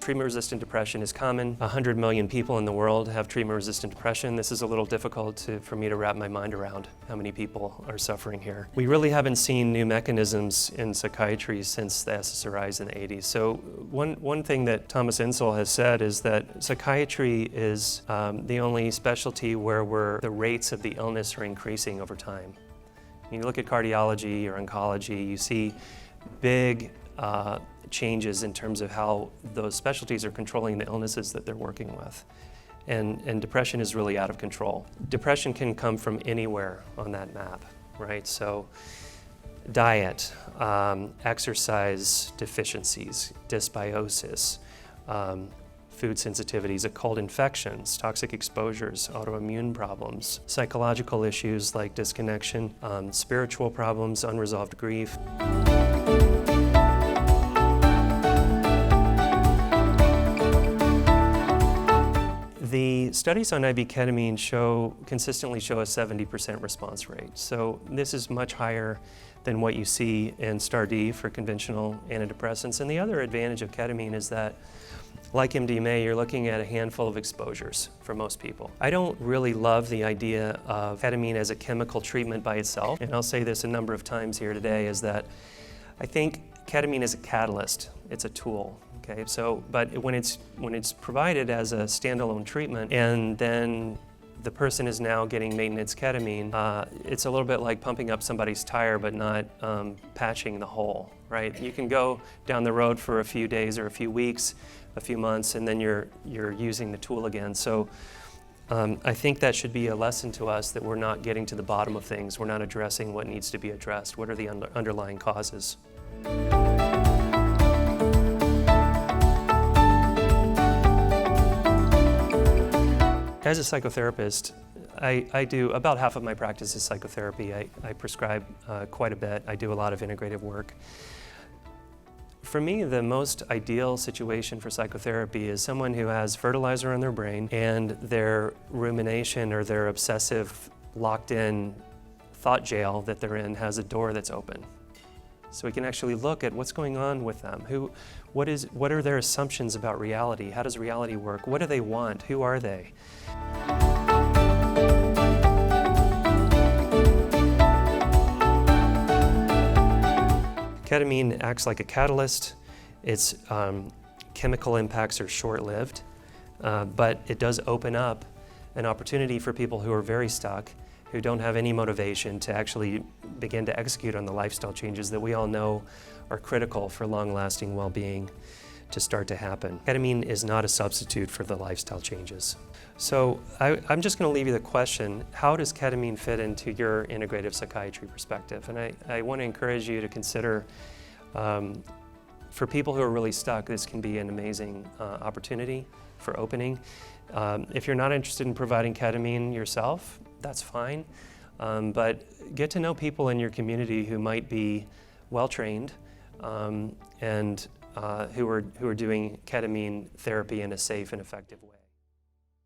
treatment-resistant depression is common. 100 million people in the world have treatment-resistant depression. This is a little difficult for me to wrap my mind around how many people are suffering here. We really haven't seen new mechanisms in psychiatry since the SSRIs in the 80s. So one thing that Thomas Insel has said is that psychiatry is the only specialty where the rates of the illness are increasing over time. When you look at cardiology or oncology, you see big changes in terms of how those specialties are controlling the illnesses that they're working with. And depression is really out of control. Depression can come from anywhere on that map, right? So diet, exercise deficiencies, dysbiosis, food sensitivities, occult infections, toxic exposures, autoimmune problems, psychological issues like disconnection, spiritual problems, unresolved grief. The studies on IV ketamine consistently show a 70% response rate. So this is much higher than what you see in STAR-D for conventional antidepressants. And the other advantage of ketamine is that, like MDMA, you're looking at a handful of exposures for most people. I don't really love the idea of ketamine as a chemical treatment by itself. And I'll say this a number of times here today, is that I think ketamine is a catalyst. It's a tool. Okay, but when it's provided as a standalone treatment and then the person is now getting maintenance ketamine, it's a little bit like pumping up somebody's tire but not patching the hole, right? You can go down the road for a few days or a few weeks, a few months, and then you're using the tool again. So I think that should be a lesson to us that we're not getting to the bottom of things. We're not addressing what needs to be addressed. What are the underlying causes? As a psychotherapist, I do about half of my practice is psychotherapy. I prescribe quite a bit. I do a lot of integrative work. For me, the most ideal situation for psychotherapy is someone who has fertilizer in their brain and their rumination or their obsessive locked-in thought jail that they're in has a door that's open. So we can actually look at what's going on with them. What are their assumptions about reality? How does reality work? What do they want? Who are they? Ketamine acts like a catalyst. Its chemical impacts are short-lived, but it does open up an opportunity for people who are very stuck, who don't have any motivation to actually begin to execute on the lifestyle changes that we all know are critical for long-lasting well-being to start to happen. Ketamine is not a substitute for the lifestyle changes. So I'm just going to leave you the question, how does ketamine fit into your integrative psychiatry perspective? And I want to encourage you to consider, for people who are really stuck, this can be an amazing opportunity for opening. If you're not interested in providing ketamine yourself, that's fine. But get to know people in your community who might be well-trained and who are doing ketamine therapy in a safe and effective way.